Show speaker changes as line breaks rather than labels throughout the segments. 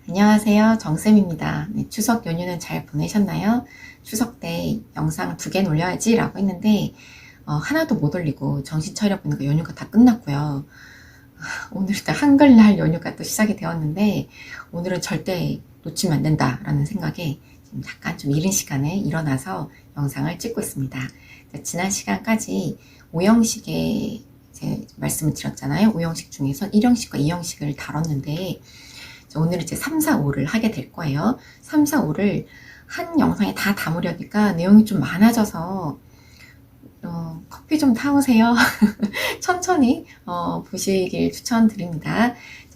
안녕하세요. 정쌤입니다. 네, 추석 연휴는 잘 보내셨나요? 추석 때 영상 2개 올려야지 라고 했는데 하나도 못 올리고 정신 차려보니까 연휴가 다 끝났고요. 오늘도 한글날 연휴가 또 시작이 되었는데 오늘은 절대 놓치면 안 된다라는 생각에 지금 약간 좀 이른 시간에 일어나서 영상을 찍고 있습니다. 지난 시간까지 5형식의 말씀을 드렸잖아요. 5형식 중에서 1형식과 2형식을 다뤘는데 오늘 이제 3, 4, 5를 하게 될 거예요. 3, 4, 5를 한 영상에 다 담으려니까 내용이 좀 많아져서 커피 좀 타오세요. 천천히 보시길 추천드립니다.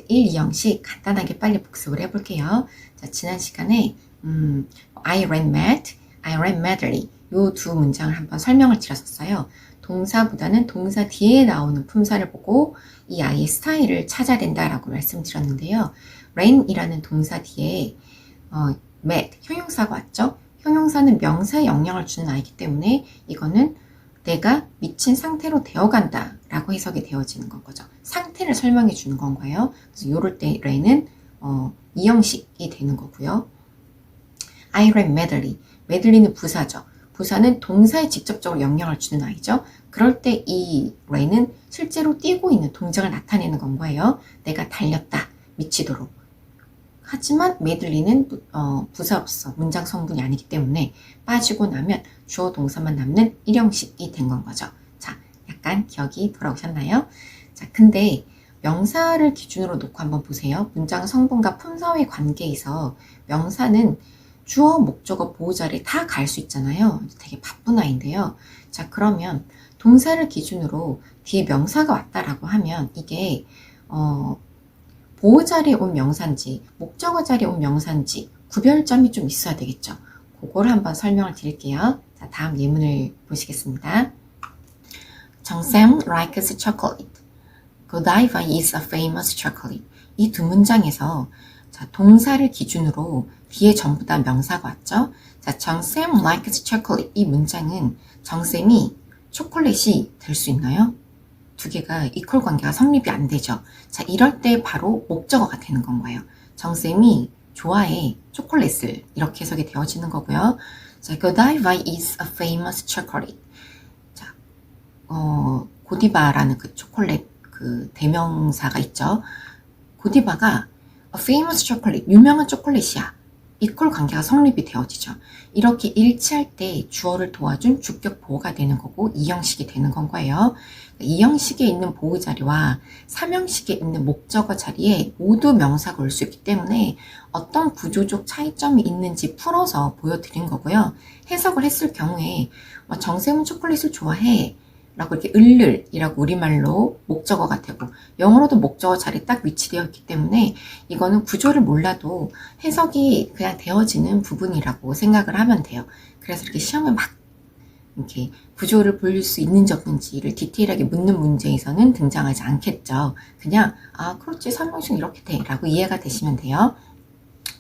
1, 2형식 간단하게 빨리 복습을 해볼게요. 자, 지난 시간에 I ran mad, I ran madly 이 두 문장을 한번 설명을 드렸었어요. 동사보다는 동사 뒤에 나오는 품사를 보고 이 아이의 스타일을 찾아야 된다라고 말씀드렸는데요. rain이라는 동사 뒤에 mad, 형용사가 왔죠. 형용사는 명사에 영향을 주는 아이기 때문에 이거는 내가 미친 상태로 되어간다 라고 해석이 되어지는 건 거죠. 상태를 설명해 주는 건 거예요. 그래서 요럴 때 rain은 이 형식이 되는 거고요. I ran madly. madly는 부사죠. 부사는 동사에 직접적으로 영향을 주는 아이죠. 그럴 때 이 rain은 실제로 뛰고 있는 동작을 나타내는 건 거예요. 내가 달렸다. 미치도록. 하지만 madly는 부사로서 문장 성분이 아니기 때문에 빠지고 나면 주어 동사만 남는 1형식이 된 건 거죠. 자, 약간 기억이 돌아오셨나요? 자, 근데 명사를 기준으로 놓고 한번 보세요. 문장 성분과 품사의 관계에서 명사는 주어, 목적어, 보호자리 다 갈 수 있잖아요. 되게 바쁜 아이인데요. 자, 그러면 동사를 기준으로 뒤에 명사가 왔다라고 하면 이게 보호 자리에 온 명사인지 목적어 자리에 온 명사인지 구별점이 좀 있어야 되겠죠. 그걸 한번 설명을 드릴게요. 자, 다음 예문을 보시겠습니다. 정쌤 likes chocolate. Godiva is a famous chocolate. 이 두 문장에서 자, 동사를 기준으로 뒤에 전부 다 명사가 왔죠. 자, 정쌤 likes chocolate. 이 문장은 정쌤이 초콜릿이 될 수 있나요? 두 개가 이퀄 관계가 성립이 안 되죠. 자, 이럴 때 바로 목적어가 되는 건 거예요. 정쌤이 좋아해 초콜릿을 이렇게 해석이 되어지는 거고요. 자, Godiva is a famous chocolate. 자, 고디바라는 그 초콜릿 그 대명사가 있죠. 고디바가 a famous chocolate, 유명한 초콜릿이야. 이퀄 관계가 성립이 되어지죠. 이렇게 일치할 때 주어를 도와준 주격 보호가 되는 거고 2형식이 되는 건 거예요. 2형식에 있는 보호 자리와 3형식에 있는 목적어 자리에 모두 명사가 올 수 있기 때문에 어떤 구조적 차이점이 있는지 풀어서 보여드린 거고요. 해석을 했을 경우에 정쌤은 초콜릿을 좋아해 라고 이렇게 을을이라고 우리말로 목적어가 되고 영어로도 목적어 자리에 딱 위치되어 있기 때문에 이거는 구조를 몰라도 해석이 그냥 되어지는 부분이라고 생각을 하면 돼요. 그래서 이렇게 시험에 막 이렇게 구조를 볼 수 있는지 없는지를 디테일하게 묻는 문제에서는 등장하지 않겠죠. 그냥 그렇지 3형식 이렇게 돼 라고 이해가 되시면 돼요.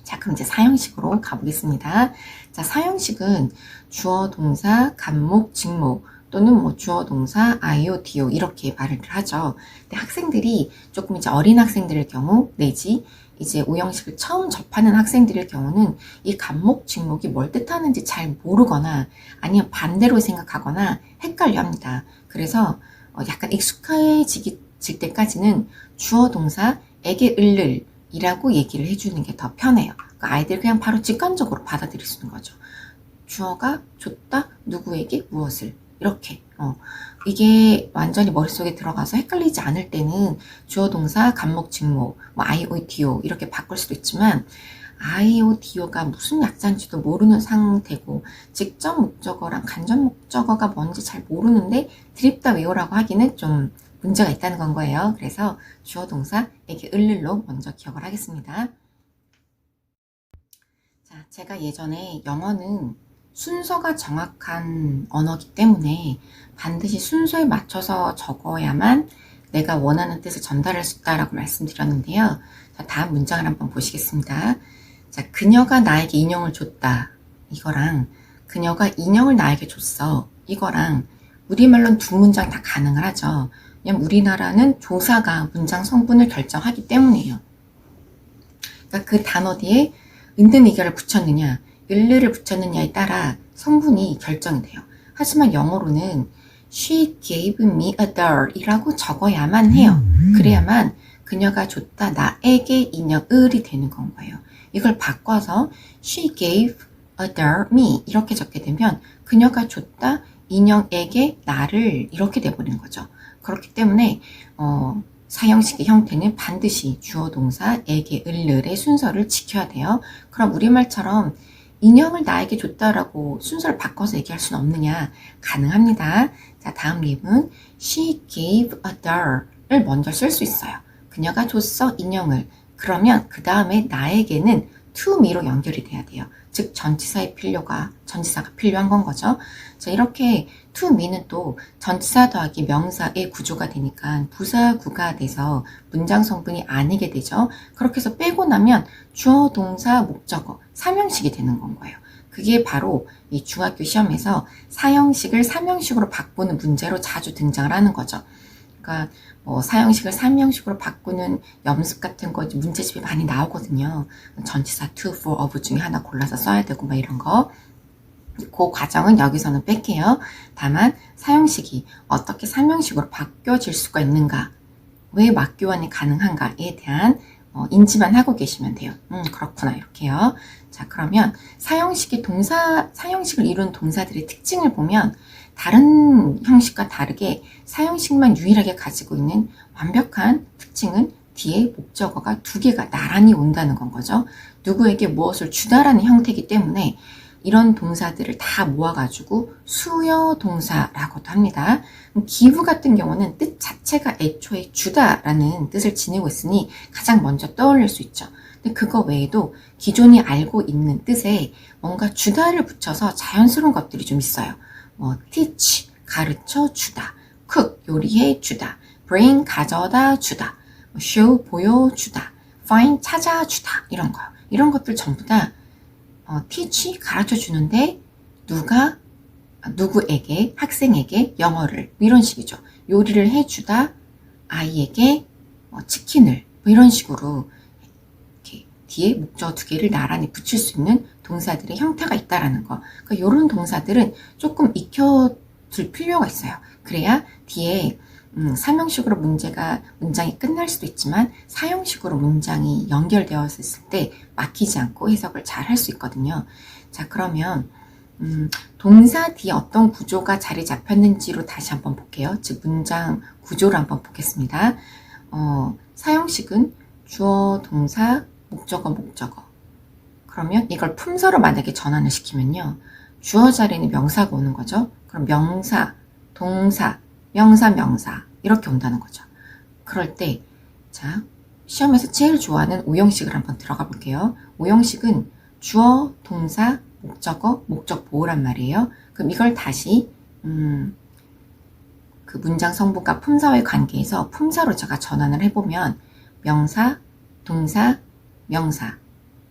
자, 그럼 이제 4형식으로 가보겠습니다. 자, 4형식은 주어, 동사, 간목, 직목 또는 주어, 동사, IO, DO 이렇게 말을 하죠. 근데 학생들이 조금 이제 어린 학생들의 경우 내지 이제 5형식을 처음 접하는 학생들의 경우는 이 간목, 직목이 뭘 뜻하는지 잘 모르거나 아니면 반대로 생각하거나 헷갈려 합니다. 그래서 약간 익숙해질 때까지는 주어, 동사, 에게, 을을 이라고 얘기를 해주는 게 더 편해요. 그러니까 아이들이 그냥 바로 직관적으로 받아들일 수 있는 거죠. 주어가 줬다, 누구에게 무엇을 이렇게 이게 완전히 머릿속에 들어가서 헷갈리지 않을 때는 주어, 동사, 간목, 직목, IO, DO 이렇게 바꿀 수도 있지만 IO, DO가 무슨 약자인지도 모르는 상태고 직접 목적어랑 간접 목적어가 뭔지 잘 모르는데 드립다 외우라고 하기는 좀 문제가 있다는 건 거예요. 그래서 주어, 동사, 에게, 을을로 먼저 기억을 하겠습니다. 자, 제가 예전에 영어는 순서가 정확한 언어이기 때문에 반드시 순서에 맞춰서 적어야만 내가 원하는 뜻을 전달할 수 있다라고 말씀드렸는데요. 자, 다음 문장을 한번 보시겠습니다. 자, 그녀가 나에게 인형을 줬다. 이거랑 그녀가 인형을 나에게 줬어. 이거랑 우리말로는 두 문장 다 가능을 하죠. 왜냐면 우리나라는 조사가 문장 성분을 결정하기 때문이에요. 그러니까 그 단어 뒤에 은든 이결을 붙였느냐, 을르를 붙였느냐에 따라 성분이 결정이 돼요. 하지만 영어로는 She gave me a doll 이라고 적어야만 해요. 그래야만 그녀가 줬다 나에게 인형을이 되는 건 거예요. 이걸 바꿔서 She gave a doll me 이렇게 적게 되면 그녀가 줬다 인형에게 나를 이렇게 돼버리는 거죠. 그렇기 때문에 사형식의 형태는 반드시 주어 동사 에게 을을의 순서를 지켜야 돼요. 그럼 우리말처럼 인형을 나에게 줬다라고 순서를 바꿔서 얘기할 수는 없느냐? 가능합니다. 자, 다음 립은 She gave a doll을 먼저 쓸 수 있어요. 그녀가 줬어 인형을. 그러면 그 다음에 나에게는 to me로 연결이 돼야 돼요. 즉 전치사가 필요한 건 거죠. 자, 이렇게 to me는 또 전치사 더하기 명사의 구조가 되니까 부사구가 돼서 문장 성분이 아니게 되죠. 그렇게 해서 빼고 나면 주어, 동사, 목적어, 삼형식이 되는 건 거예요. 그게 바로 이 중학교 시험에서 사형식을 삼형식으로 바꾸는 문제로 자주 등장을 하는 거죠. 그러니까 사형식을 삼형식으로 바꾸는 연습 같은 거 문제집이 많이 나오거든요. 전치사 to, for, of 중에 하나 골라서 써야 되고 막 이런 거. 그 과정은 여기서는 뺄게요. 다만 사형식이 어떻게 삼형식으로 바뀌어질 수가 있는가, 왜 맞교환이 가능한가에 대한 인지만 하고 계시면 돼요. 그렇구나 이렇게요. 자, 그러면 사형식을 이룬 동사들의 특징을 보면 다른 형식과 다르게 사형식만 유일하게 가지고 있는 완벽한 특징은 뒤에 목적어가 두 개가 나란히 온다는 건 거죠. 누구에게 무엇을 주다라는 형태이기 때문에 이런 동사들을 다 모아가지고 수여 동사라고도 합니다. give 같은 경우는 뜻 자체가 애초에 주다라는 뜻을 지니고 있으니 가장 먼저 떠올릴 수 있죠. 근데 그거 외에도 기존이 알고 있는 뜻에 뭔가 주다를 붙여서 자연스러운 것들이 좀 있어요. teach, 가르쳐 주다, cook, 요리해 주다, bring, 가져다 주다, show, 보여주다, find, 찾아주다 이런 거요. 이런 것들 전부 다 teach, 가르쳐 주는데 누구에게, 학생에게 영어를 이런 식이죠. 요리를 해주다, 아이에게 치킨을 이런 식으로 이렇게 뒤에 목적어 두 개를 나란히 붙일 수 있는 동사들의 형태가 있다라는 거. 그러니까 이런 동사들은 조금 익혀둘 필요가 있어요. 그래야 뒤에 삼형식으로 문장이 끝날 수도 있지만 사형식으로 문장이 연결되었을 때 막히지 않고 해석을 잘 할 수 있거든요. 자, 그러면 동사 뒤에 어떤 구조가 자리 잡혔는지로 다시 한번 볼게요. 즉 문장 구조를 한번 보겠습니다. 사형식은 주어, 동사, 목적어. 그러면 이걸 품사로 만약에 전환을 시키면요. 주어 자리에는 명사가 오는 거죠. 그럼 명사, 동사, 명사 이렇게 온다는 거죠. 그럴 때 자, 시험에서 제일 좋아하는 오형식을 한번 들어가 볼게요. 오형식은 주어, 동사, 목적어, 목적 보호란 말이에요. 그럼 이걸 다시 그 문장 성분과 품사와의 관계에서 품사로 제가 전환을 해보면 명사, 동사, 명사,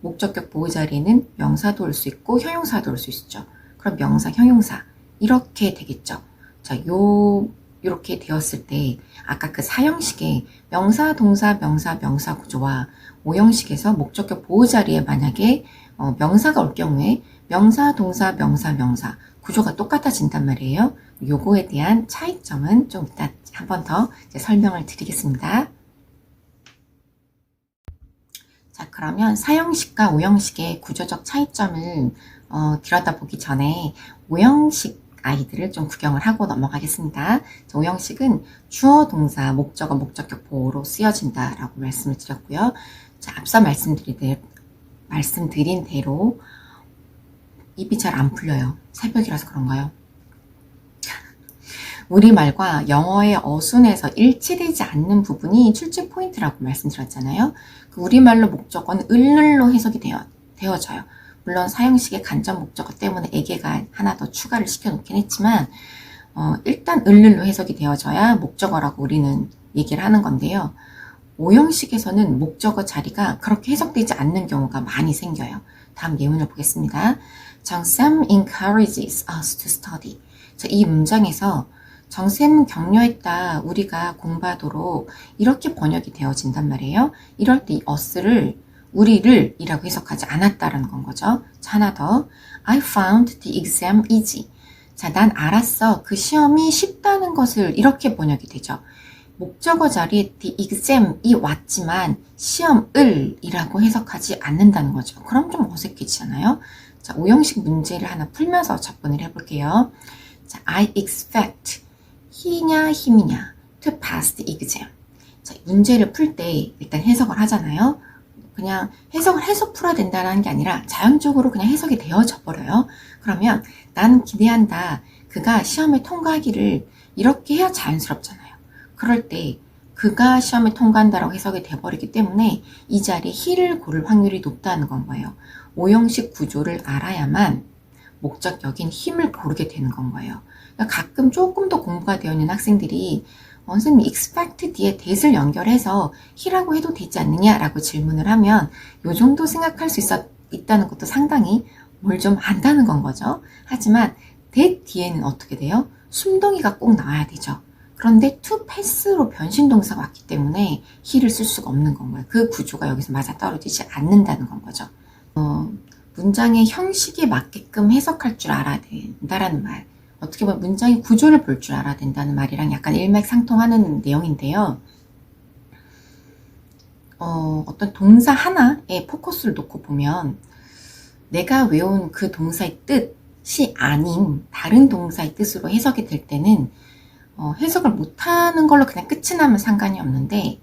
목적격 보호 자리에는 명사도 올 수 있고 형용사도 올 수 있죠. 그럼 명사, 형용사 이렇게 되겠죠. 자, 이렇게 되었을 때 아까 그 사형식의 명사, 동사, 명사 구조와 오형식에서 목적격 보호 자리에 만약에 명사가 올 경우에 명사, 동사, 명사 구조가 똑같아진단 말이에요. 요거에 대한 차이점은 좀 이따 한 번 더 설명을 드리겠습니다. 자, 그러면 사형식과 오형식의 구조적 차이점을 들여다보기 전에 오형식 아이들을 좀 구경을 하고 넘어가겠습니다. 자, 오형식은 주어, 동사, 목적어, 목적격 보호로 쓰여진다라고 말씀을 드렸고요. 자, 앞서 말씀드린 대로 입이 잘 안 풀려요. 새벽이라서 그런가요? 우리말과 영어의 어순에서 일치되지 않는 부분이 출제 포인트라고 말씀드렸잖아요. 그 우리말로 목적어는 을을로 해석이 되어져요. 물론 사형식의 간접 목적어 때문에 에게가 하나 더 추가를 시켜놓긴 했지만 일단 을을로 해석이 되어져야 목적어라고 우리는 얘기를 하는 건데요. 오형식에서는 목적어 자리가 그렇게 해석되지 않는 경우가 많이 생겨요. 다음 예문을 보겠습니다. 정쌤 encourages us to study. 자, 이 문장에서 정쌤은 격려했다, 우리가 공부하도록 이렇게 번역이 되어진단 말이에요. 이럴 때 이 us를 우리를 이라고 해석하지 않았다라는 건 거죠. 자, 하나 더. I found the exam easy. 자, 난 알았어. 그 시험이 쉽다는 것을 이렇게 번역이 되죠. 목적어 자리에 the exam이 왔지만 시험을 이라고 해석하지 않는다는 거죠. 그럼 좀 어색해지잖아요. 자, 오형식 문제를 하나 풀면서 접근을 해볼게요. 자, I expect he냐 힘이냐 to pass the exam. 자, 문제를 풀 때 일단 해석을 하잖아요. 그냥 해석을 해서 풀어야 된다는 게 아니라 자연적으로 그냥 해석이 되어져 버려요. 그러면 난 기대한다. 그가 시험에 통과하기를 이렇게 해야 자연스럽잖아요. 그럴 때 그가 시험에 통과한다라고 해석이 돼버리기 때문에 이 자리에 he를 고를 확률이 높다는 건 거예요. 오형식 구조를 알아야만 목적격인 힘을 고르게 되는 건 거예요. 그러니까 가끔 조금 더 공부가 되어 있는 학생들이 선생님 expect 뒤에 that을 연결해서 he라고 해도 되지 않느냐라고 질문을 하면 요 정도 생각할 수 있다는 것도 상당히 뭘 좀 안다는 건 거죠. 하지만 that 뒤에는 어떻게 돼요? 숨덩이가 꼭 나와야 되죠. 그런데 to pass로 변신 동사가 왔기 때문에 he를 쓸 수가 없는 건 거예요. 그 구조가 여기서 맞아떨어지지 않는다는 건 거죠. 문장의 형식에 맞게끔 해석할 줄 알아야 된다라는 말. 어떻게 보면 문장의 구조를 볼 줄 알아야 된다는 말이랑 약간 일맥상통하는 내용인데요. 어떤 동사 하나에 포커스를 놓고 보면 내가 외운 그 동사의 뜻이 아닌 다른 동사의 뜻으로 해석이 될 때는 해석을 못하는 걸로 그냥 끝이 나면 상관이 없는데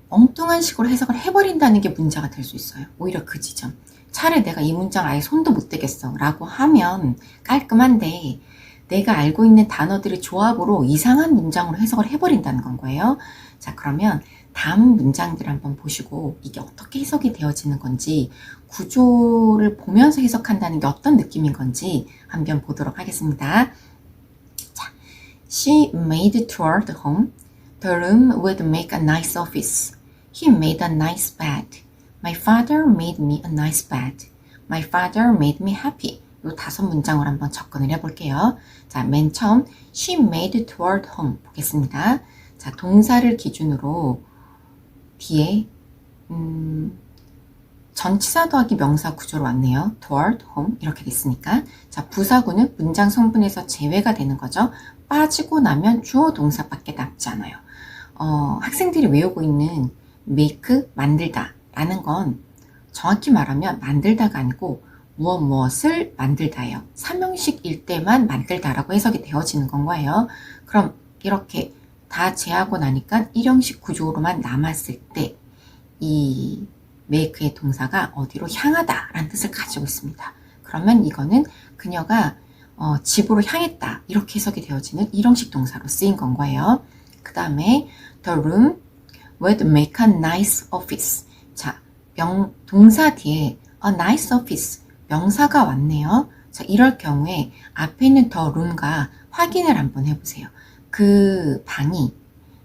엉뚱한 식으로 해석을 해버린다는 게 문제가 될 수 있어요. 오히려 그 지점. 차라리 내가 이 문장 아예 손도 못 대겠어 라고 하면 깔끔한데 내가 알고 있는 단어들의 조합으로 이상한 문장으로 해석을 해버린다는 건 거예요. 자, 그러면 다음 문장들 한번 보시고 이게 어떻게 해석이 되어지는 건지 구조를 보면서 해석한다는 게 어떤 느낌인 건지 한번 보도록 하겠습니다. 자, She made toward home. The room would make a nice office. He made a nice bed. My father made me a nice bed. My father made me happy. 이 5문장을 한번 접근을 해볼게요. 자, 맨 처음 She made toward home 보겠습니다. 자, 동사를 기준으로 뒤에 전치사 더하기 명사 구조로 왔네요. toward home 이렇게 됐으니까 자, 부사구는 문장 성분에서 제외가 되는 거죠. 빠지고 나면 주어 동사밖에 남지 않아요. 학생들이 외우고 있는 make, 만들다 라는 건 정확히 말하면 만들다가 아니고 무엇을 만들다예요. 삼형식일 때만 만들다라고 해석이 되어지는 건 거예요. 그럼 이렇게 다 제하고 나니까 일형식 구조로만 남았을 때 이 make의 동사가 어디로 향하다 라는 뜻을 가지고 있습니다. 그러면 이거는 그녀가 집으로 향했다 이렇게 해석이 되어지는 일형식 동사로 쓰인 건 거예요. 그 다음에 the room would make a nice office. 자, 동사 뒤에 a nice office 명사가 왔네요. 자, 이럴 경우에 앞에 있는 the room과 확인을 한번 해보세요. 그 방이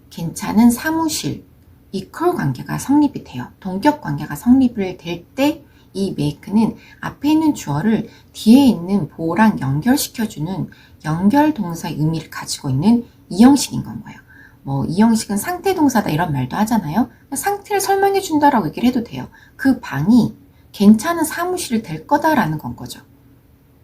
괜찮은 사무실 equal 관계가 성립이 돼요. 동격 관계가 성립을 될 때 이 make는 앞에 있는 주어를 뒤에 있는 보호랑 연결시켜주는 연결 동사의 의미를 가지고 있는 이 형식인 건 거예요. 이 형식은 상태 동사다 이런 말도 하잖아요. 상태를 설명해 준다라고 얘기를 해도 돼요. 그 방이 괜찮은 사무실이 될 거다라는 건 거죠.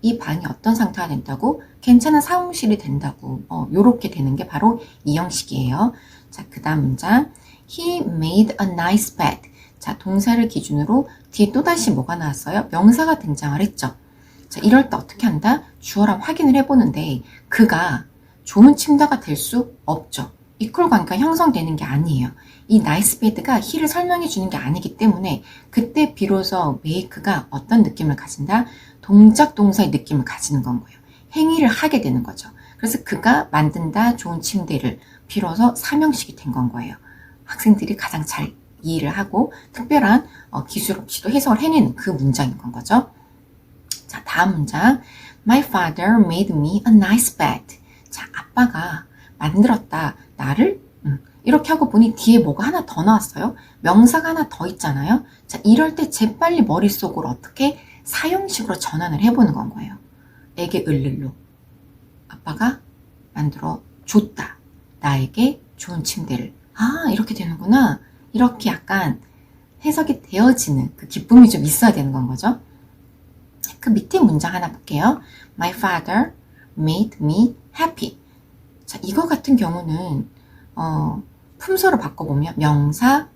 이 방이 어떤 상태가 된다고? 괜찮은 사무실이 된다고. 요렇게 되는 게 바로 이 형식이에요. 자, 그 다음 문장. He made a nice bed. 자, 동사를 기준으로 뒤에 또다시 뭐가 나왔어요? 명사가 등장을 했죠. 자, 이럴 때 어떻게 한다? 주어랑 확인을 해보는데 그가 좋은 침대가 될 수 없죠. 이퀄 관계가 형성되는 게 아니에요. 이 나이스 베드가 he를 설명해 주는 게 아니기 때문에 그때 비로소 make가 어떤 느낌을 가진다? 동작 동사의 느낌을 가지는 건 거예요. 행위를 하게 되는 거죠. 그래서 그가 만든다 좋은 침대를 비로소 삼형식이 된 건 거예요. 학생들이 가장 잘 이해를 하고 특별한 기술 없이도 해석을 해내는 그 문장인 건 거죠. 자, 다음 문장. My father made me a nice bed. 자, 아빠가 만들었다. 나를 이렇게 하고 보니 뒤에 뭐가 하나 더 나왔어요. 명사가 하나 더 있잖아요. 자, 이럴 때 재빨리 머릿속으로 어떻게 사형식으로 전환을 해보는 건 거예요. 에게 을를로 아빠가 만들어 줬다. 나에게 좋은 침대를. 아, 이렇게 되는구나. 이렇게 약간 해석이 되어지는 그 기쁨이 좀 있어야 되는 건 거죠. 그 밑에 문장 하나 볼게요. My father made me happy. 자, 이거 같은 경우는 품사로 바꿔보면 명사,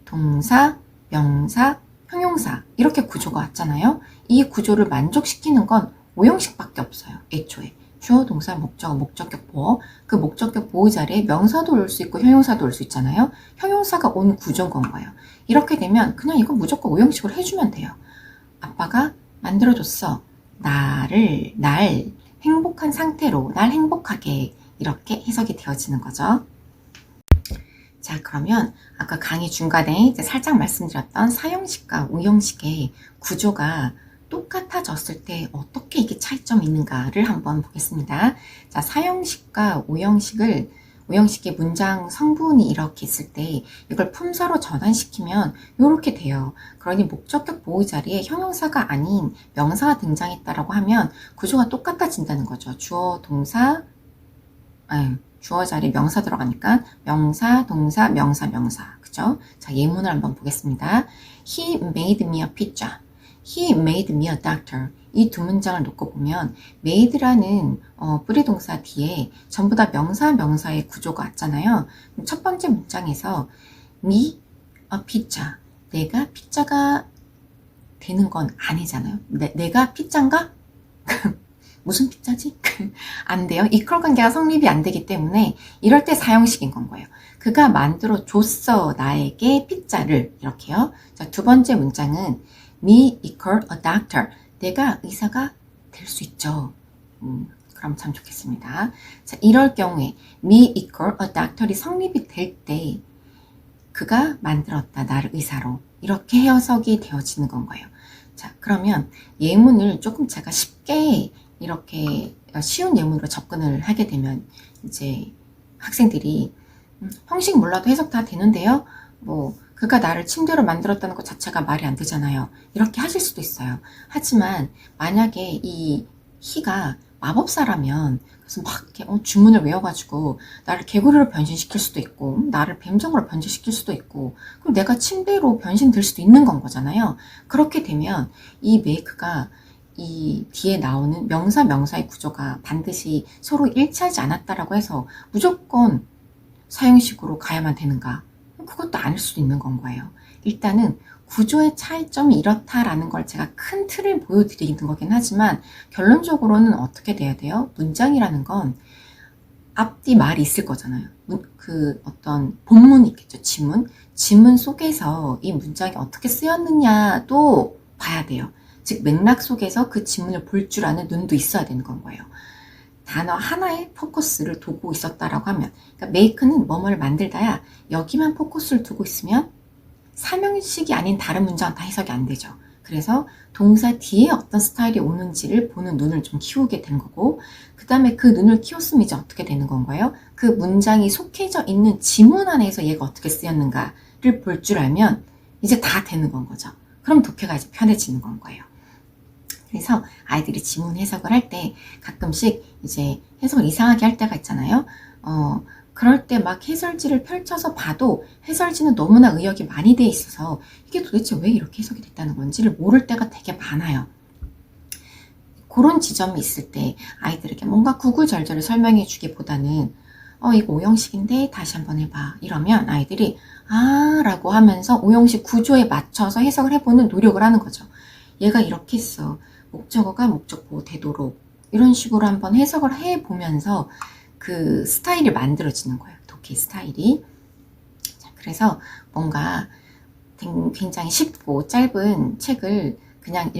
동사, 명사, 형용사 이렇게 구조가 왔잖아요. 이 구조를 만족시키는 건 5형식밖에 없어요. 애초에 주어, 동사, 목적어, 목적격, 보어. 그 목적격 보호 자리에 명사도 올 수 있고 형용사도 올 수 있잖아요. 형용사가 온 구조인 건 거예요. 이렇게 되면 그냥 이거 무조건 5형식으로 해주면 돼요. 아빠가 만들어줬어. 날 행복한 상태로, 날 행복하게 이렇게 해석이 되어지는 거죠. 자, 그러면 아까 강의 중간에 이제 살짝 말씀드렸던 4형식과 5형식의 구조가 똑같아졌을 때 어떻게 이게 차이점이 있는가를 한번 보겠습니다. 자, 4형식과 5형식의 문장 성분이 이렇게 있을 때 이걸 품사로 전환시키면 이렇게 돼요. 그러니 목적격 보호 자리에 형용사가 아닌 명사가 등장했다라고 하면 구조가 똑같아진다는 거죠. 주어, 동사, 주어 자리에 명사 들어가니까 명사, 동사, 명사, 명사. 그죠? 자, 예문을 한번 보겠습니다. He made me a pizza. He made me a doctor. 이 두 문장을 놓고 보면 made라는 뿌리동사 뒤에 전부 다 명사, 명사의 구조가 왔잖아요. 첫 번째 문장에서 me a pizza. 내가 피자가 되는 건 아니잖아요. 내가 피자인가? 무슨 피자지? 안 돼요. 이퀄 관계가 성립이 안 되기 때문에 이럴 때 4형식인 건 거예요. 그가 만들어 줬어. 나에게 피자를. 이렇게요. 자, 두 번째 문장은 me equal a doctor. 내가 의사가 될 수 있죠. 그럼 참 좋겠습니다. 자, 이럴 경우에 me equal a doctor이 성립이 될 때 그가 만들었다. 나를 의사로. 이렇게 해석이 되어지는 건 거예요. 자, 그러면 예문을 조금 제가 쉽게 이렇게 쉬운 예문으로 접근을 하게 되면 이제 학생들이 형식 몰라도 해석 다 되는데요. 뭐 그가 나를 침대로 만들었다는 것 자체가 말이 안 되잖아요. 이렇게 하실 수도 있어요. 하지만 만약에 이 희가 마법사라면 그래서 막 이렇게 주문을 외워가지고 나를 개구리로 변신시킬 수도 있고 나를 뱀장으로 변신시킬 수도 있고 그럼 내가 침대로 변신될 수도 있는 건 거잖아요. 그렇게 되면 이 메이크가 이 뒤에 나오는 명사, 명사의 구조가 반드시 서로 일치하지 않았다라고 해서 무조건 사형식으로 가야만 되는가? 그것도 아닐 수도 있는 건 거예요. 일단은 구조의 차이점이 이렇다라는 걸 제가 큰 틀을 보여드리는 거긴 하지만 결론적으로는 어떻게 돼야 돼요? 문장이라는 건 앞뒤 말이 있을 거잖아요. 그 어떤 본문이 있겠죠. 지문 속에서 이 문장이 어떻게 쓰였느냐도 봐야 돼요. 즉 맥락 속에서 그 지문을 볼 줄 아는 눈도 있어야 되는 건 거예요. 단어 하나에 포커스를 두고 있었다라고 하면 그러니까 메이크는 뭐뭐를 만들다야 여기만 포커스를 두고 있으면 3형식이 아닌 다른 문장은 다 해석이 안 되죠. 그래서 동사 뒤에 어떤 스타일이 오는지를 보는 눈을 좀 키우게 된 거고 그 다음에 그 눈을 키웠으면 이제 어떻게 되는 건가요? 그 문장이 속해져 있는 지문 안에서 얘가 어떻게 쓰였는가를 볼 줄 알면 이제 다 되는 건 거죠. 그럼 독해가 이제 편해지는 건 거예요. 그래서 아이들이 지문 해석을 할 때 가끔씩 이제 해석을 이상하게 할 때가 있잖아요. 그럴 때 막 해설지를 펼쳐서 봐도 해설지는 너무나 의역이 많이 돼 있어서 이게 도대체 왜 이렇게 해석이 됐다는 건지를 모를 때가 되게 많아요. 그런 지점이 있을 때 아이들에게 뭔가 구구절절을 설명해 주기보다는 이거 5형식인데 다시 한번 해봐 이러면 아이들이 아 라고 하면서 5형식 구조에 맞춰서 해석을 해보는 노력을 하는 거죠. 얘가 이렇게 했어. 목적어가 목적보호 되도록 이런 식으로 한번 해석을 해보면서 그 스타일이 만들어지는 거예요. 독해 스타일이. 자, 그래서 뭔가 굉장히 쉽고 짧은 책을 그냥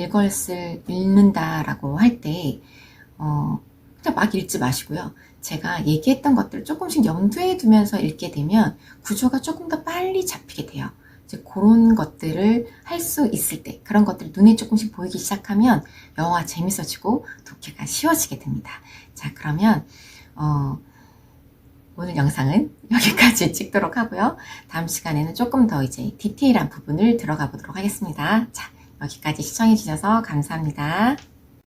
읽는다라고 할 때 그냥 막 읽지 마시고요. 제가 얘기했던 것들을 조금씩 염두에 두면서 읽게 되면 구조가 조금 더 빨리 잡히게 돼요. 이제 그런 것들을 할 수 있을 때 그런 것들이 눈에 조금씩 보이기 시작하면 영어가 재밌어지고 독해가 쉬워지게 됩니다. 자, 그러면 오늘 영상은 여기까지 찍도록 하고요. 다음 시간에는 조금 더 이제 디테일한 부분을 들어가 보도록 하겠습니다. 자, 여기까지 시청해 주셔서 감사합니다.